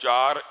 4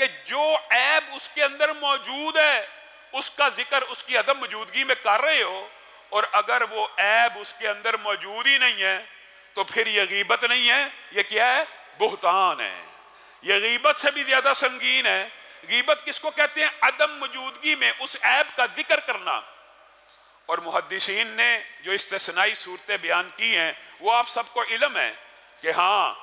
کہ جو عیب اس کے اندر موجود ہے اس کا ذکر اس کی عدم موجودگی میں کر رہے ہو، اور اگر وہ عیب اس کے اندر موجود ہی نہیں ہے تو پھر یہ غیبت نہیں ہے، یہ کیا ہے؟ بہتان ہے۔ یہ غیبت سے بھی زیادہ سنگین ہے۔ غیبت کس کو کہتے ہیں؟ عدم موجودگی میں اس عیب کا ذکر کرنا۔ اور محدثین نے جو استثنائی صورتیں بیان کی ہیں وہ آپ سب کو علم ہے کہ ہاں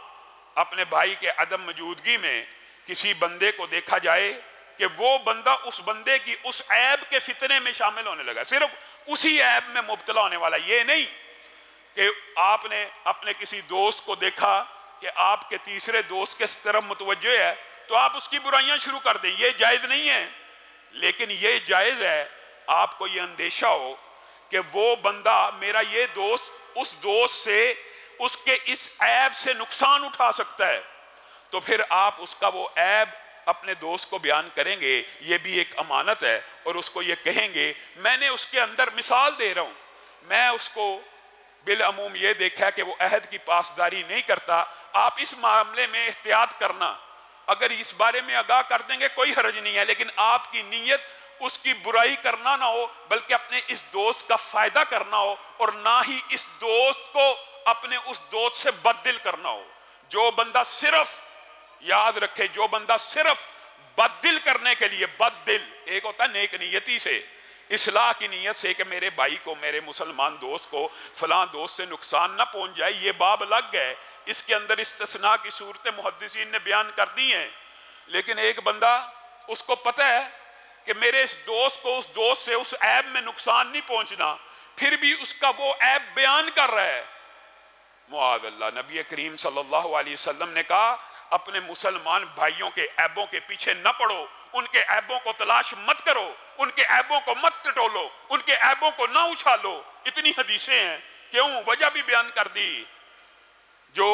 اپنے بھائی کے عدم موجودگی میں کسی بندے کو دیکھا جائے کہ وہ بندہ اس بندے کی اس عیب کے فتنے میں شامل ہونے لگا، صرف اسی عیب میں مبتلا ہونے والا۔ یہ نہیں کہ آپ نے اپنے کسی دوست کو دیکھا کہ آپ کے تیسرے دوست کے طرف متوجہ ہے تو آپ اس کی برائیاں شروع کر دیں، یہ جائز نہیں ہے۔ لیکن یہ جائز ہے آپ کو یہ اندیشہ ہو کہ وہ بندہ میرا یہ دوست اس دوست سے اس کے اس عیب سے نقصان اٹھا سکتا ہے، تو پھر آپ اس کا وہ عیب اپنے دوست کو بیان کریں گے، یہ بھی ایک امانت ہے، اور اس کو یہ کہیں گے میں نے اس کے اندر مثال دے رہا ہوں، میں اس کو بالعموم یہ دیکھا کہ وہ عہد کی پاسداری نہیں کرتا، آپ اس معاملے میں احتیاط کرنا۔ اگر اس بارے میں آگاہ کر دیں گے کوئی حرج نہیں ہے، لیکن آپ کی نیت اس کی برائی کرنا نہ ہو بلکہ اپنے اس دوست کا فائدہ کرنا ہو، اور نہ ہی اس دوست کو اپنے اس دوست سے بد دل کرنا ہو۔ جو بندہ صرف، یاد رکھے، جو بندہ صرف بد دل کرنے کے لیے، بد دل ایک ہوتا ہے نیک نیتی سے، اصلاح کی نیت سے کہ میرے بھائی کو، میرے مسلمان دوست کو فلاں دوست سے نقصان نہ پہنچ جائے، یہ باب لگ گئے، اس کے اندر استثناء کی صورتیں محدثین نے بیان کر دی ہیں۔ لیکن ایک بندہ اس کو پتہ ہے کہ میرے اس دوست کو اس دوست سے اس عیب میں نقصان نہیں پہنچنا، پھر بھی اس کا وہ عیب بیان کر رہا ہے، معاذ اللہ۔ نبی کریم صلی اللہ علیہ وسلم نے کہا اپنے مسلمان بھائیوں کے عیبوں کے پیچھے نہ پڑو، ان کے عیبوں کو تلاش مت کرو، ان کے عیبوں کو مت ٹٹولو، ان کے عیبوں کو نہ اچھالو۔ اتنی حدیثیں ہیں، کیوں؟ وجہ بھی بیان کر دی۔ جو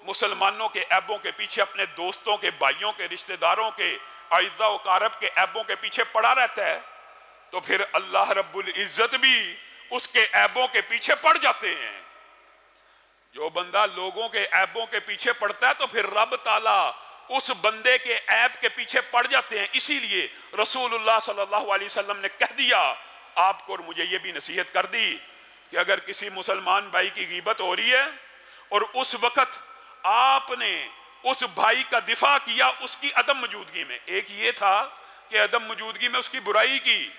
مسلمانوں کے عیبوں کے پیچھے، اپنے دوستوں کے، بھائیوں کے، رشتہ داروں کے، اعزاء و اقارب کے عیبوں کے پیچھے پڑا رہتا ہے تو پھر اللہ رب العزت بھی اس کے عیبوں کے پیچھے پڑ جاتے ہیں۔ جو بندہ لوگوں کے عیبوں کے پیچھے پڑتا ہے تو پھر رب تعالیٰ اس بندے کے عیب کے پیچھے پڑ جاتے ہیں۔ اسی لیے رسول اللہ صلی اللہ علیہ وسلم نے کہہ دیا آپ کو، اور مجھے یہ بھی نصیحت کر دی کہ اگر کسی مسلمان بھائی کی غیبت ہو رہی ہے اور اس وقت آپ نے اس بھائی کا دفاع کیا اس کی عدم موجودگی میں، ایک یہ تھا کہ عدم موجودگی میں اس کی برائی کی،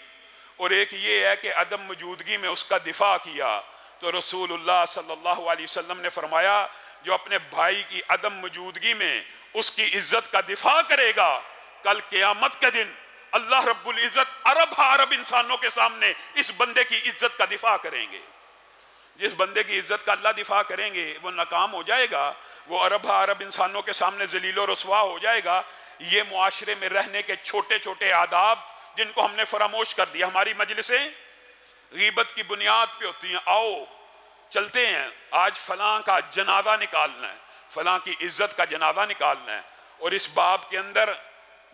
اور ایک یہ ہے کہ عدم موجودگی میں اس کا دفاع کیا، تو رسول اللہ صلی اللہ علیہ وسلم نے فرمایا جو اپنے بھائی کی عدم موجودگی میں اس کی عزت کا دفاع کرے گا، کل قیامت کے دن اللہ رب العزت عرب انسانوں کے سامنے اس بندے کی عزت کا دفاع کریں گے۔ جس بندے کی عزت کا اللہ دفاع کریں گے وہ ناکام ہو جائے گا، وہ عرب انسانوں کے سامنے ذلیل و رسوا ہو جائے گا۔ یہ معاشرے میں رہنے کے چھوٹے چھوٹے آداب جن کو ہم نے فراموش کر دیا۔ ہماری مجلسیں غیبت کی بنیاد پہ ہوتی ہیں، آؤ چلتے ہیں آج فلاں کا جنازہ نکالنا ہے، فلاں کی عزت کا جنازہ نکالنا ہے۔ اور اس باب کے اندر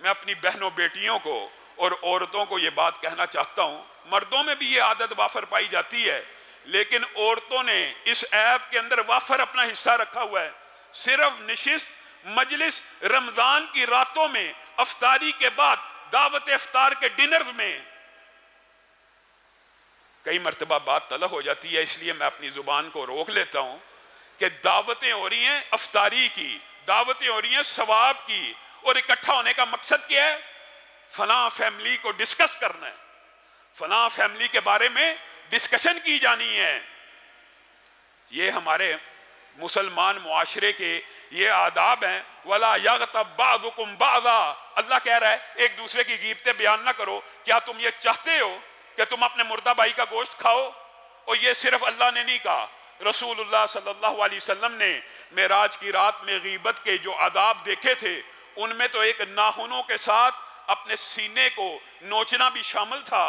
میں اپنی بہنوں بیٹیوں کو اور عورتوں کو یہ بات کہنا چاہتا ہوں، مردوں میں بھی یہ عادت وافر پائی جاتی ہے لیکن عورتوں نے اس عیب کے اندر وافر اپنا حصہ رکھا ہوا ہے۔ صرف نشست مجلس رمضان کی راتوں میں، افطاری کے بعد دعوت افطار کے ڈنرز میں کئی مرتبہ بات طلب ہو جاتی ہے، اس لیے میں اپنی زبان کو روک لیتا ہوں کہ دعوتیں ہو رہی ہیں افطاری کی، دعوتیں ہو رہی ہیں ثواب کی، اور اکٹھا ہونے کا مقصد کیا ہے؟ فلاں فیملی کو ڈسکس کرنا ہے، فلاں فیملی کے بارے میں ڈسکشن کی جانی ہے۔ یہ ہمارے مسلمان معاشرے کے یہ آداب ہیں۔ وَلَا يَغْتَبْ بَعْضُكُمْ بَعْضًا، اللہ کہہ رہا ہے ایک دوسرے کی غیبتیں بیان نہ کرو۔ کیا تم یہ چاہتے ہو کہ تم اپنے مردہ بھائی کا گوشت کھاؤ؟ اور یہ صرف اللہ نے نہیں کہا، رسول اللہ صلی اللہ علیہ وسلم نے معراج کی رات میں غیبت کے جو آداب دیکھے تھے ان میں تو ایک ناخنوں کے ساتھ اپنے سینے کو نوچنا بھی شامل تھا،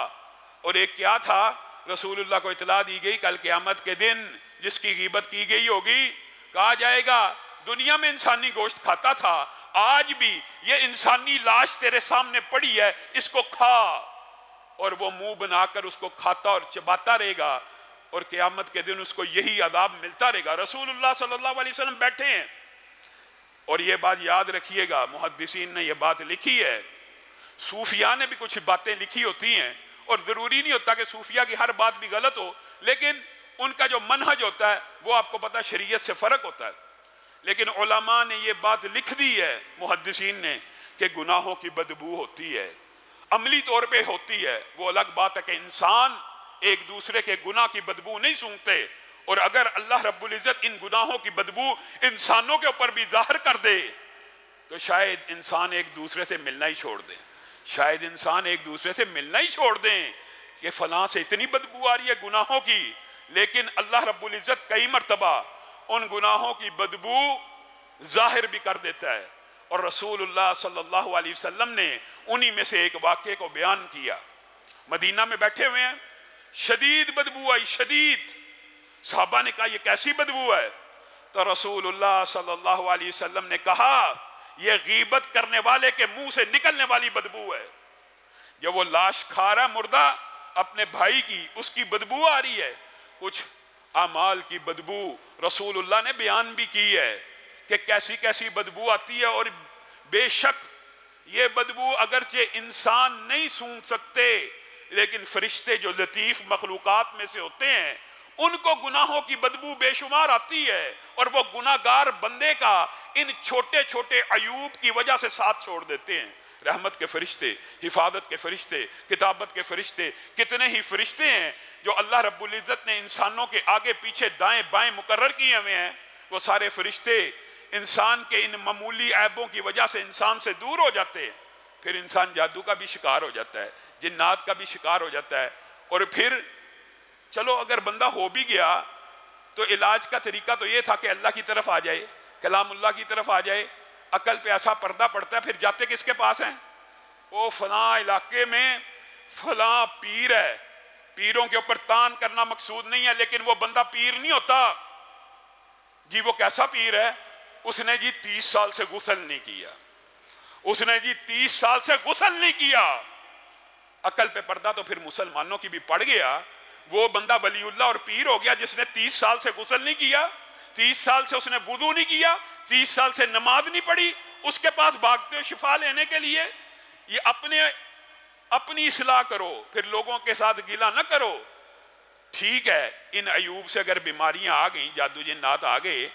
اور ایک کیا تھا؟ رسول اللہ کو اطلاع دی گئی کل قیامت کے دن جس کی غیبت کی گئی ہوگی کہا جائے گا دنیا میں انسانی گوشت کھاتا تھا، آج بھی یہ انسانی لاش تیرے سامنے پڑی ہے، اس کو کھا، اور وہ منہ بنا کر اس کو کھاتا اور چباتا رہے گا، اور قیامت کے دن اس کو یہی عذاب ملتا رہے گا۔ رسول اللہ صلی اللہ علیہ وسلم بیٹھے ہیں اور یہ بات یاد رکھیے گا، محدثین نے یہ بات لکھی ہے، صوفیاء نے بھی کچھ باتیں لکھی ہوتی ہیں، اور ضروری نہیں ہوتا کہ صوفیاء کی ہر بات بھی غلط ہو، لیکن ان کا جو منہج ہوتا ہے وہ آپ کو پتہ شریعت سے فرق ہوتا ہے۔ لیکن علماء نے یہ بات لکھ دی ہے، محدثین نے، کہ گناہوں کی بدبو ہوتی ہے، عملی طور پہ ہوتی ہے۔ وہ الگ بات ہے کہ انسان ایک دوسرے کے گناہ کی بدبو نہیں سونگتے، اور اگر اللہ رب العزت ان گناہوں کی بدبو انسانوں کے اوپر بھی ظاہر کر دے تو شاید انسان ایک دوسرے سے ملنا ہی چھوڑ دیں، شاید انسان ایک دوسرے سے ملنا ہی چھوڑ دیں کہ فلاں سے اتنی بدبو آ رہی ہے گناہوں کی۔ لیکن اللہ رب العزت کئی مرتبہ ان گناہوں کی بدبو ظاہر بھی کر دیتا ہے، اور رسول اللہ صلی اللہ علیہ وسلم نے انہی میں سے ایک واقعے کو بیان کیا۔ مدینہ میں بیٹھے ہوئے ہیں، شدید بدبو آئی، شدید۔ صحابہ نے کہا یہ کیسی بدبو ہے؟ تو رسول اللہ صلی اللہ علیہ وسلم نے کہا یہ غیبت کرنے والے کے منہ سے نکلنے والی بدبو ہے۔ جب وہ لاش کھا رہا مردہ اپنے بھائی کی، اس کی بدبو آ رہی ہے۔ کچھ اعمال کی بدبو رسول اللہ نے بیان بھی کی ہے کہ کیسی کیسی بدبو آتی ہے، اور بے شک یہ بدبو اگرچہ انسان نہیں سونگ سکتے، لیکن فرشتے جو لطیف مخلوقات میں سے ہوتے ہیں ان کو گناہوں کی بدبو بے شمار آتی ہے، اور وہ گناہگار بندے کا ان چھوٹے چھوٹے عیوب کی وجہ سے ساتھ چھوڑ دیتے ہیں۔ رحمت کے فرشتے، حفاظت کے فرشتے، کتابت کے فرشتے، کتنے ہی فرشتے ہیں جو اللہ رب العزت نے انسانوں کے آگے پیچھے دائیں بائیں مقرر کیے ہوئے ہیں۔ وہ سارے فرشتے انسان کے ان معمولی عیبوں کی وجہ سے انسان سے دور ہو جاتے ہیں، پھر انسان جادو کا بھی شکار ہو جاتا ہے، جنات کا بھی شکار ہو جاتا ہے، اور پھر چلو اگر بندہ ہو بھی گیا تو علاج کا طریقہ تو یہ تھا کہ اللہ کی طرف آ جائے، کلام اللہ کی طرف آ جائے۔ عقل پہ ایسا پردہ پڑتا ہے، پھر جاتے کس کے پاس ہیں؟ وہ فلاں علاقے میں فلاں پیر ہے۔ پیروں کے اوپر تان کرنا مقصود نہیں ہے، لیکن وہ بندہ پیر نہیں ہوتا جی۔ وہ کیسا پیر ہے؟ اس نے جی 30 سال سے غسل نہیں کیا، اس نے جی 30 سال سے غسل نہیں کیا۔ عقل پہ پردہ تو پھر مسلمانوں کی بھی پڑ گیا۔ وہ بندہ ولی اللہ اور پیر ہو گیا جس نے 30 سال سے غسل نہیں کیا، 30 سال سے اس نے وضو نہیں کیا، 30 سال سے نماز نہیں پڑھی، اس کے پاس بھاگتے ہو شفا لینے کے لیے۔ یہ اپنی اصلاح کرو، پھر لوگوں کے ساتھ گلا نہ کرو۔ ٹھیک ہے، ان عیوب سے اگر بیماریاں آ گئیں، جادو جنات آ گئے،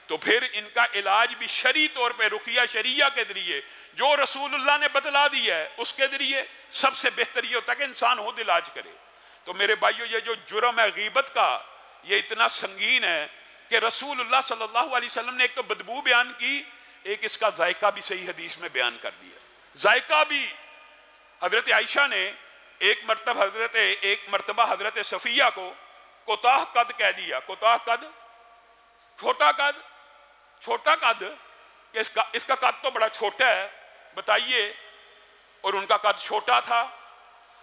تو پھر ان کا علاج بھی شرعی طور پہ رقیہ شریعہ کے ذریعے جو رسول اللہ نے بتلا دی ہے اس کے ذریعے سب سے بہتر یہ ہوتا ہے کہ انسان خود علاج کرے۔ تو میرے بھائیو، یہ جو جرم ہے غیبت کا، یہ اتنا سنگین ہے کہ رسول اللہ صلی اللہ علیہ وسلم نے ایک تو بدبو بیان کی، ایک اس کا ذائقہ بھی صحیح حدیث میں بیان کر دیا۔ ذائقہ بھی حضرت عائشہ نے ایک مرتبہ حضرت صفیہ کو کوتاہ قد کہہ دیا۔ کوتاہ قد، چھوٹا قد، چھوٹا قد، کہ اس کا قد تو بڑا چھوٹا ہے، بتائیے۔ اور ان کا قد چھوٹا تھا،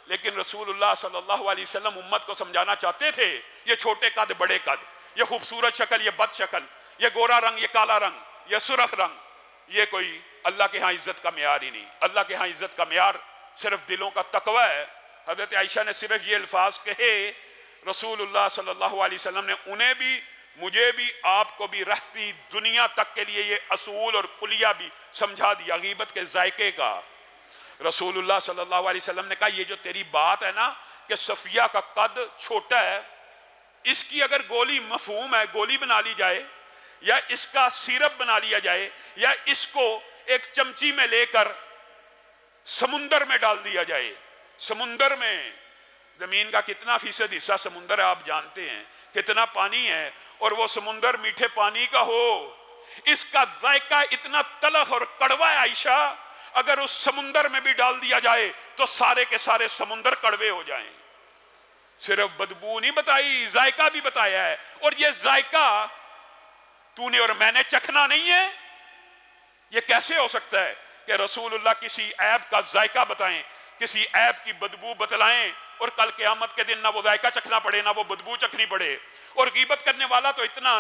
لیکن رسول اللہ صلی اللہ علیہ وسلم امت کو سمجھانا چاہتے تھے یہ چھوٹے قد بڑے قد، یہ خوبصورت شکل یہ بد شکل، یہ گورا رنگ یہ کالا رنگ، یہ سرخ رنگ، یہ کوئی اللہ کے ہاں عزت کا معیار ہی نہیں۔ اللہ کے ہاں عزت کا معیار صرف دلوں کا تقوی ہے۔ حضرت عائشہ نے صرف یہ الفاظ کہے، رسول اللہ صلی اللہ علیہ وسلم نے انہیں بھی، مجھے بھی، آپ کو بھی رہتی دنیا تک کے لیے یہ اصول اور کلیہ بھی سمجھا دیا غیبت کے ذائقے کا۔ رسول اللہ صلی اللہ علیہ وسلم نے کہا یہ جو تیری بات ہے نا کہ صفیہ کا قد چھوٹا ہے، اس کی اگر گولی مفہوم ہے، گولی بنا لی جائے، یا اس کا سیرپ بنا لیا جائے، یا اس کو ایک چمچی میں لے کر سمندر میں ڈال دیا جائے۔ سمندر میں زمین کا کتنا فیصد حصہ سمندر ہے آپ جانتے ہیں، کتنا پانی ہے، اور وہ سمندر میٹھے پانی کا ہو، اس کا ذائقہ اتنا تلخ اور کڑوا ہے عائشہ، اگر اس سمندر میں بھی ڈال دیا جائے تو سارے کے سارے سمندر کڑوے ہو جائیں۔ صرف بدبو نہیں بتائی، ذائقہ بھی بتایا ہے، اور یہ ذائقہ تو نے اور میں نے چکھنا نہیں ہے۔ یہ کیسے ہو سکتا ہے کہ رسول اللہ کسی عیب کا ذائقہ بتائیں، کسی عیب کی بدبو بتلائیں، اور کل قیامت کے دن نہ وہ ذائقہ چکھنا پڑے نہ وہ بدبو چکھنی پڑے۔ اور غیبت کرنے والا تو اتنا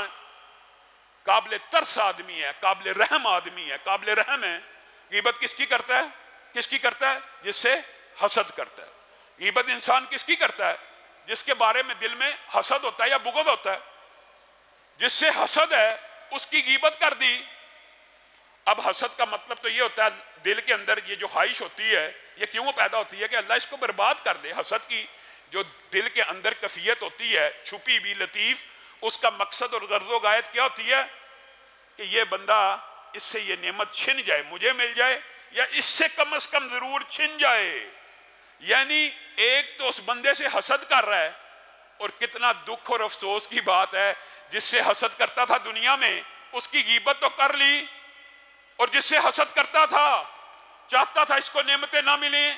قابل ترس آدمی ہے، قابل رحم آدمی ہے، قابل رحم ہے۔ غیبت کس کی کرتا ہے؟ کس کی کرتا ہے؟ جس سے حسد کرتا ہے۔ غیبت انسان کس کی کرتا ہے؟ جس کے بارے میں دل میں حسد ہوتا ہے یا بغض ہوتا ہے۔ جس سے حسد ہے اس کی غیبت کر دی۔ اب حسد کا مطلب تو یہ ہوتا ہے دل کے اندر یہ جو خواہش ہوتی ہے یہ کیوں پیدا ہوتی ہے کہ اللہ اس کو برباد کر دے. حسد کی جو دل کے اندر کیفیت ہوتی ہے چھپی بھی لطیف، اس کا مقصد اور غرض و غایت کیا ہوتی ہے کہ یہ بندہ اس سے یہ نعمت چھن جائے، مجھے مل جائے یا اس سے کم از کم ضرور چھن جائے. یعنی ایک تو اس بندے سے حسد کر رہا ہے، اور کتنا دکھ اور افسوس کی بات ہے جس سے حسد کرتا تھا دنیا میں اس کی غیبت تو کر لی، اور جس سے حسد کرتا تھا چاہتا تھا اس کو نعمتیں نہ ملیں،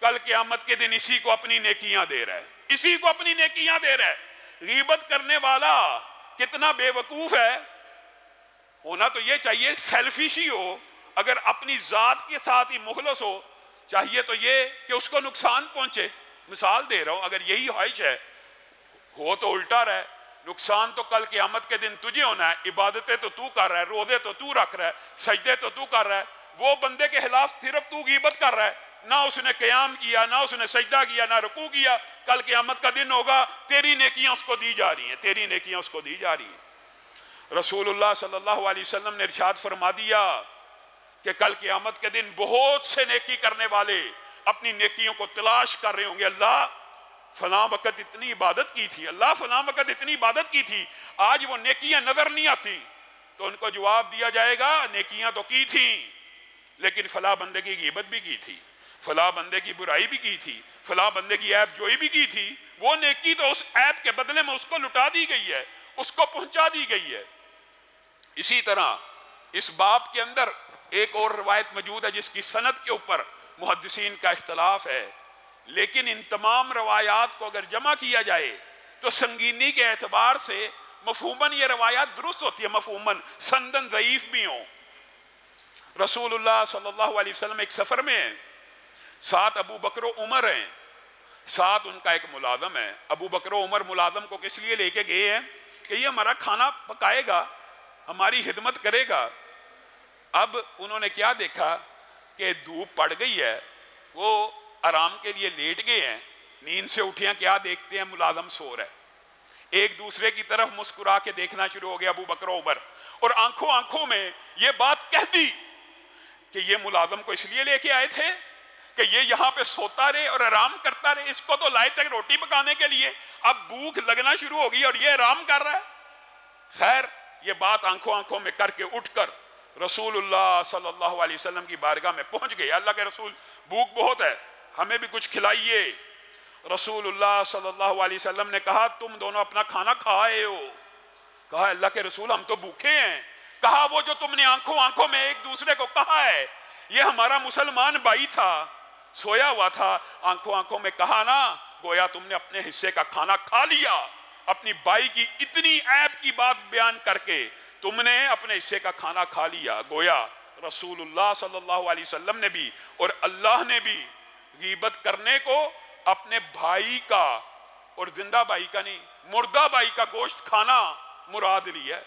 کل قیامت کے دن اسی کو اپنی نیکیاں دے رہا ہے، اسی کو اپنی نیکیاں دے رہا ہے. غیبت کرنے والا کتنا بے وقوف ہے. ہونا تو یہ چاہیے سیلفش ہی ہو، اگر اپنی ذات کے ساتھ ہی مخلص ہو، چاہیے تو یہ کہ اس کو نقصان پہنچے. مثال دے رہا ہوں، اگر یہی خواہش ہے ہو تو الٹا رہے، نقصان تو کل قیامت کے دن تجھے ہونا ہے. عبادتیں تو تو کر رہا ہے، روزے تو تو رکھ رہا ہے، سجدے تو تو کر رہا ہے، وہ بندے کے خلاف صرف تو غیبت کر رہا ہے، نہ اس نے قیام کیا، نہ اس نے سجدہ کیا، نہ رکوع کیا. کل قیامت کا دن ہوگا تیری نیکیاں اس کو دی جا رہی ہیں، تیری نیکیاں اس کو دی جا رہی ہیں. رسول اللہ صلی اللہ علیہ وسلم نے ارشاد فرما دیا کہ کل قیامت کے دن بہت سے نیکی کرنے والے اپنی نیکیوں کو تلاش کر رہے ہوں گے. اللہ فلاں وقت اتنی عبادت کی تھی، اللہ فلاں وقت اتنی عبادت کی تھی، آج وہ نیکیاں نظر نہیں آتی. تو ان کو جواب دیا جائے گا نیکیاں تو کی تھیں لیکن فلاں بندے کی غیبت بھی کی تھی، فلاں بندے کی برائی بھی کی تھی، فلاں بندے کی عیب جوئی بھی کی تھی. وہ نیکی تو اس عیب کے بدلے میں اس کو لٹا دی گئی ہے، اس کو پہنچا دی گئی ہے. اسی طرح اس باب کے اندر ایک اور روایت موجود ہے جس کی سند کے اوپر محدثین کا اختلاف ہے، لیکن ان تمام روایات کو اگر جمع کیا جائے تو سنگینی کے اعتبار سے مفہوماً یہ روایات درست ہوتی ہے، مفہوماً سندن ضعیف بھی ہوں. رسول اللہ صلی اللہ علیہ وسلم ایک سفر میں ہیں، ساتھ ابو بکر و عمر ہیں، ساتھ ان کا ایک ملازم ہے. ابو بکر و عمر ملازم کو کس لیے لے کے گئے ہیں کہ یہ ہمارا کھانا پکائے گا، ہماری خدمت کرے گا. اب انہوں نے کیا دیکھا کہ دھوپ پڑ گئی ہے، وہ آرام کے لیے لیٹ گئے ہیں، نیند سے اٹھے ہیں، کیا دیکھتے ہیں ملازم سو رہا ہے. ایک دوسرے کی طرف مسکرا کے دیکھنا شروع ہو گیا ابو بکر و عمر، اور آنکھوں آنکھوں میں یہ بات کہہ دی کہ یہ ملازم کو اس لیے لے کے آئے تھے کہ یہ یہاں پہ سوتا رہے اور آرام کرتا رہے، اس کو تو لائے تک روٹی پکانے کے لیے، اب بھوک لگنا شروع ہوگی اور یہ آرام کر رہا ہے. خیر یہ بات آنکھوں آنکھوں میں کر کے اٹھ کر رسول اللہ صلی اللہ علیہ وسلم کی بارگاہ میں پہنچ گئے. اللہ کے رسول بھوک بہت ہے، ہمیں بھی کچھ کھلائیے. رسول اللہ صلی اللہ علیہ وسلم نے کہا تم دونوں اپنا کھانا کھائے ہو؟ کہا اللہ کے رسول ہم تو بھوکے ہیں. کہا وہ جو تم نے آنکھوں آنکھوں میں ایک دوسرے کو کہا ہے یہ ہمارا مسلمان بھائی تھا، سویا ہوا تھا، آنکھوں آنکھوں میں کہا نا، گویا تم نے اپنے حصے کا کھانا کھا لیا. اپنی بائی کی اتنی عیب کی بات بیان کر کے تم نے اپنے حصے کا کھانا کھا لیا. گویا رسول اللہ صلی اللہ علیہ وسلم نے بھی اور اللہ نے بھی غیبت کرنے کو اپنے بھائی کا، اور زندہ بھائی کا نہیں، مردہ بھائی کا گوشت کھانا مراد لیا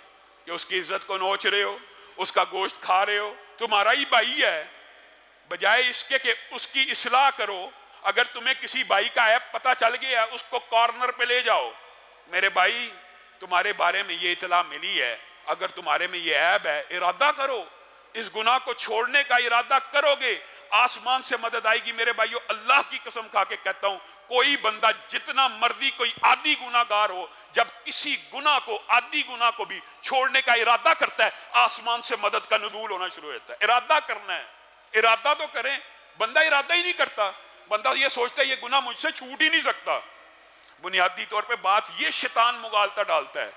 کہ اس کی عزت کو نوچ رہے ہو، اس کا گوشت کھا رہے ہو، تمہارا ہی بھائی ہے، بجائے اس کے کہ اس کی اصلاح کرو. اگر تمہیں کسی بھائی کا عیب پتہ چل گیا اس کو کارنر پہ لے جاؤ، میرے بھائی تمہارے بارے میں یہ اطلاع ملی ہے، اگر تمہارے میں یہ عیب ہے ارادہ کرو، اس گناہ کو چھوڑنے کا ارادہ کرو گے آسمان سے مدد آئے گی. میرے بھائیو اللہ کی قسم کھا کے کہتا ہوں کوئی بندہ جتنا مرضی کوئی عادی گناہ گار ہو، جب کسی گناہ کو، عادی گناہ کو بھی چھوڑنے کا ارادہ کرتا ہے آسمان سے مدد کا نزول ہونا شروع ہوتا ہے. ارادہ کرنا ہے، ارادہ تو کریں. بندہ ارادہ ہی نہیں کرتا، بندہ یہ سوچتا ہے یہ گناہ مجھ سے چھوٹ ہی نہیں سکتا. بنیادی طور پہ بات یہ شیطان مغالطہ ڈالتا ہے.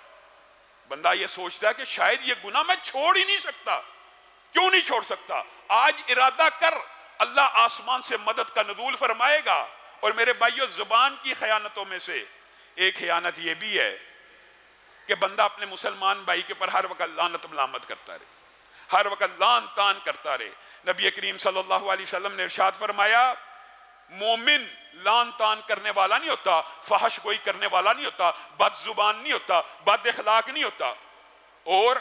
بندہ یہ سوچتا ہے کہ شاید یہ گناہ میں چھوڑ ہی نہیں سکتا. کیوں نہیں چھوڑ سکتا؟ آج ارادہ کر، اللہ آسمان سے مدد کا نزول فرمائے گا. اور میرے بھائیو زبان کی خیانتوں میں سے ایک خیانت یہ بھی ہے کہ بندہ اپنے مسلمان بھائی کے پر ہر وقت لعنت ملامت کرتا رہے، ہر وقت لعن تان کرتا رہے. نبی کریم صلی اللہ علیہ وسلم نے ارشاد فرمایا مومن لعن تان کرنے والا نہیں ہوتا، فحش گوئی کرنے والا نہیں ہوتا، بد زبان نہیں ہوتا، بد اخلاق نہیں ہوتا. اور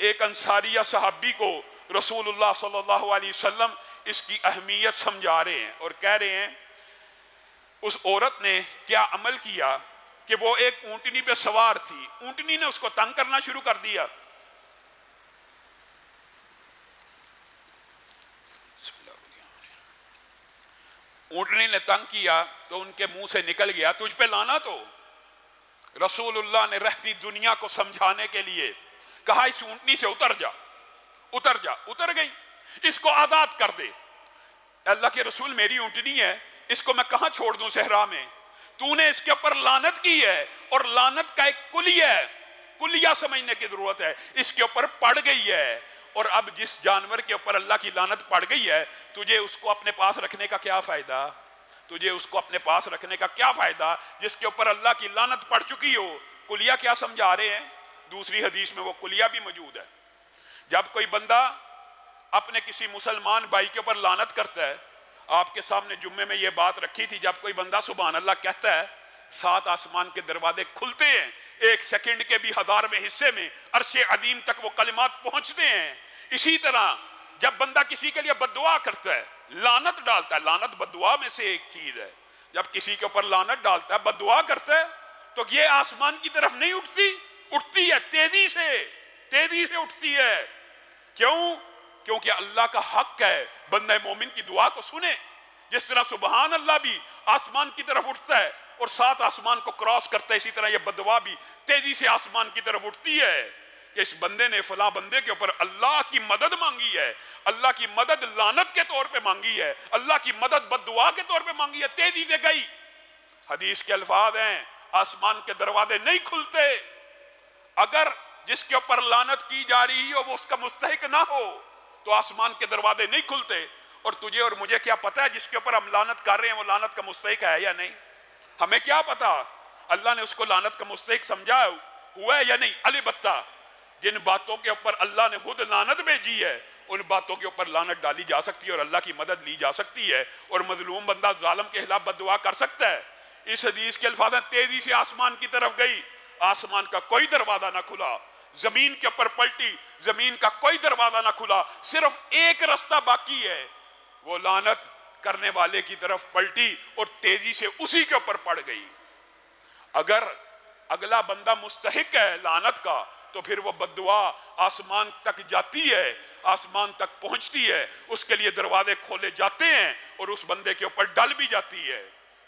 ایک انصاریہ صحابی کو رسول اللہ صلی اللہ علیہ وسلم اس کی اہمیت سمجھا رہے ہیں اور کہہ رہے ہیں اس عورت نے کیا عمل کیا کہ وہ ایک اونٹنی پہ سوار تھی، اونٹنی نے اس کو تنگ کرنا شروع کر دیا. اونٹنی نے تنگ کیا تو ان کے منہ سے نکل گیا تجھ پہ لعنت ہو۔ رسول اللہ نے رہتی دنیا کو سمجھانے کے لیے کہا اس اونٹنی سے اتر جا، اتر جا، اتر گئی، اس کو آزاد کر دے۔ اللہ کے رسول میری اونٹنی ہے، اس کو میں کہاں چھوڑ دوں صحرا میں؟ تو نے اس کے اوپر لعنت کی ہے، اور لعنت کا ایک کلیہ ہے، کلیہ سمجھنے کی ضرورت ہے، اس کے اوپر پڑ گئی ہے۔ اور اب جس جانور کے اوپر اللہ کی لعنت پڑ گئی ہے، تجھے اس کو اپنے پاس رکھنے کا کیا فائدہ؟ تجھے اس کو اپنے پاس رکھنے کا کیا فائدہ جس کے اوپر اللہ کی لعنت پڑ چکی ہو؟ کلیہ کیا سمجھا رہے ہیں؟ دوسری حدیث میں وہ کلیہ بھی موجود ہے۔ جب کوئی بندہ اپنے کسی مسلمان بھائی کے اوپر لعنت کرتا ہے، آپ کے سامنے جمعے میں یہ بات رکھی تھی، جب کوئی بندہ سبحان اللہ کہتا ہے 7 آسمان کے دروازے کھلتے ہیں، 1 سیکنڈ کے بھی 1000ویں حصے میں عرش عظیم تک وہ کلمات پہنچتے ہیں۔ اسی طرح جب بندہ کسی کے لیے بد دعا کرتا ہے، لعنت ڈالتا ہے، لعنت بد دعا میں سے ایک چیز ہے، جب کسی کے اوپر لعنت ڈالتا ہے، بد دعا کرتا ہے، تو یہ آسمان کی طرف نہیں اٹھتی، اٹھتی ہے تیزی سے اٹھتی ہے۔ کیوں؟ کیونکہ اللہ کا حق ہے بندہ مومن کی دعا کو سنے۔ جس طرح سبحان اللہ بھی آسمان کی طرف اٹھتا ہے اور 7 آسمان کو کراس کرتا ہے، اسی طرح یہ بددعا بھی تیزی سے آسمان کی طرف اٹھتی ہے کہ اس بندے نے فلاں بندے کے اوپر اللہ کی مدد مانگی ہے، اللہ کی مدد لعنت کے طور پہ مانگی ہے، اللہ کی مدد بددعا کے طور پہ مانگی ہے، تیزی سے گئی۔ حدیث کے الفاظ ہیں آسمان کے دروازے نہیں کھلتے اگر جس کے اوپر لعنت کی جا رہی ہو وہ اس کا مستحق نہ ہو، تو آسمان کے دروازے نہیں کھلتے۔ اور تجھے اور مجھے کیا پتا ہے جس کے اوپر ہم لعنت کر رہے ہیں وہ لعنت کا مستحق ہے یا نہیں؟ ہمیں کیا پتا اللہ نے اس کو لعنت کا مستحق سمجھا ہوا ہے یا نہیں؟ البتہ جن باتوں کے اوپر اللہ نے خود لعنت بھیجی ہے ان باتوں کے اوپر لعنت ڈالی جا سکتی ہے اور اللہ کی مدد لی جا سکتی ہے، اور مظلوم بندہ ظالم کے خلاف بد دعا کر سکتا ہے۔ اس حدیث کے الفاظ تیزی سے آسمان کی طرف گئی، آسمان کا کوئی دروازہ نہ کھلا، زمین کے اوپر پلٹی، زمین کا کوئی دروازہ نہ کھلا، صرف ایک رستہ باقی ہے، وہ لعنت کرنے والے کی طرف پلٹی اور تیزی سے اسی کے اوپر پڑ گئی۔ اگر اگلا بندہ مستحق ہے لعنت کا تو پھر وہ بد دعا آسمان تک جاتی ہے، آسمان تک پہنچتی ہے، اس کے لیے دروازے کھولے جاتے ہیں اور اس بندے کے اوپر ڈل بھی جاتی ہے۔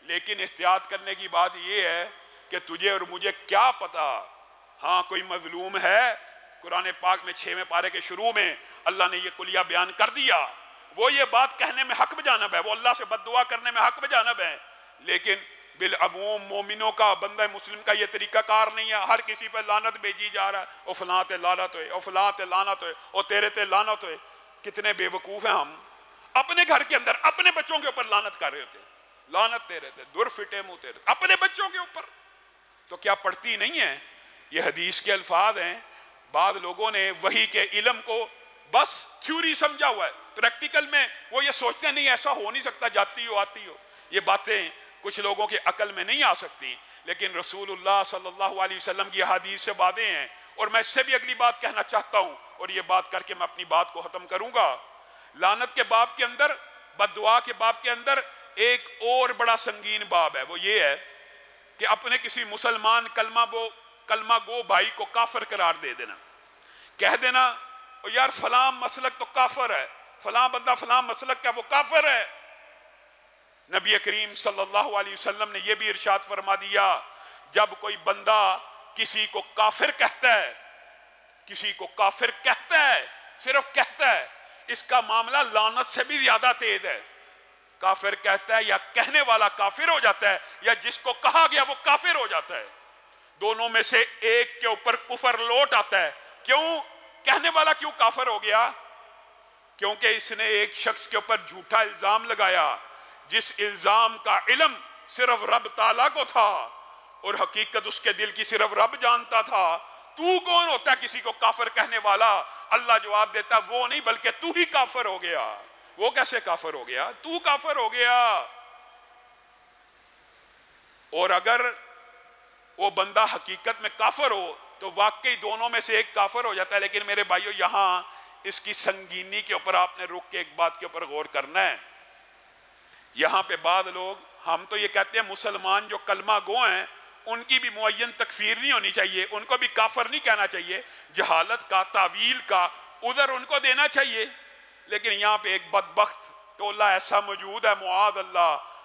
لیکن احتیاط کرنے کی بات یہ ہے کہ تجھے اور مجھے کیا پتا، ہاں کوئی مظلوم ہے، قرآن پاک میں 6ویں پارے کے شروع میں اللہ نے یہ کلیہ بیان کر دیا، وہ یہ بات کہنے میں حق بجانب ہے، وہ اللہ سے بد دعا کرنے میں حق بجانب ہے، لیکن بالعموم مومنوں کا، بندہ مسلم کا یہ طریقہ کار نہیں ہے۔ ہر کسی پہ لعنت بھیجی جا رہا ہے، او فلاں تے لعنت ہوئے، او فلاں تے لعنت ہوئے، او تیرے تے لعنت ہوئے۔ کتنے بے وقوف ہیں ہم، اپنے گھر کے اندر اپنے بچوں کے اوپر لعنت کر رہے ہوتے ہیں، لعنت تیرے تے، دور فٹے منہ تیرے، اپنے بچوں کے اوپر۔ تو کیا پڑھتی نہیں ہے؟ یہ حدیث کے الفاظ ہیں۔ بعض لوگوں نے وحی کے علم کو بس تھیوری سمجھا ہوا ہے، پریکٹیکل میں وہ یہ سوچتے نہیں ایسا ہو نہیں سکتا، جاتی ہو آتی ہو۔ یہ باتیں کچھ لوگوں کے عقل میں نہیں آ سکتی، لیکن رسول اللہ صلی اللہ علیہ وسلم کی حدیث سے واضح ہیں۔ اور میں اس سے بھی اگلی بات کہنا چاہتا ہوں، اور یہ بات کر کے میں اپنی بات کو ختم کروں گا۔ لعنت کے باب کے اندر، بد دعا کے باب کے اندر ایک اور بڑا سنگین باب ہے، وہ یہ ہے کہ اپنے کسی مسلمان کلمہ گو بھائی کو کافر قرار دے دینا، کہہ دینا یار فلاں مسلک تو کافر ہے، فلاں بندہ فلاں مسلک کا وہ کافر ہے۔ نبی کریم صلی اللہ علیہ وسلم نے یہ بھی ارشاد فرما دیا، جب کوئی بندہ کسی کو کافر کہتا ہے، کسی کو کافر کہتا ہے، صرف کہتا ہے، اس کا معاملہ لعنت سے بھی زیادہ تیز ہے۔ کافر کہتا ہے یا کہنے والا کافر ہو جاتا ہے، یا جس کو کہا گیا وہ کافر ہو جاتا ہے۔ دونوں میں سے ایک کے اوپر کفر لوٹ آتا ہے۔ کیوں؟ کہنے والا کیوں کافر ہو گیا؟ کیونکہ اس نے ایک شخص کے اوپر جھوٹا الزام لگایا، جس الزام کا علم صرف رب تعالیٰ کو تھا اور حقیقت اس کے دل کی صرف رب جانتا تھا۔ تو کون ہوتا ہے کسی کو کافر کہنے والا؟ اللہ جواب دیتا وہ نہیں بلکہ تو ہی کافر ہو گیا۔ وہ کیسے کافر ہو گیا؟ تو کافر ہو گیا۔ اور اگر وہ بندہ حقیقت میں کافر ہو تو واقعی دونوں میں سے ایک کافر ہو جاتا ہے۔ لیکن میرے بھائیو یہاں اس کی سنگینی کے اوپر آپ نے رک کے ایک بات کے اوپر غور کرنا ہے۔ یہاں پہ بعض لوگ، ہم تو یہ کہتے ہیں مسلمان جو کلمہ گو ہیں ان کی بھی معین تکفیر نہیں ہونی چاہیے، ان کو بھی کافر نہیں کہنا چاہیے، جہالت کا، تعویل کا عذر ان کو دینا چاہیے۔ لیکن یہاں پہ ایک بدبخت ٹولہ ایسا موجود ہے، معاذ اللہ،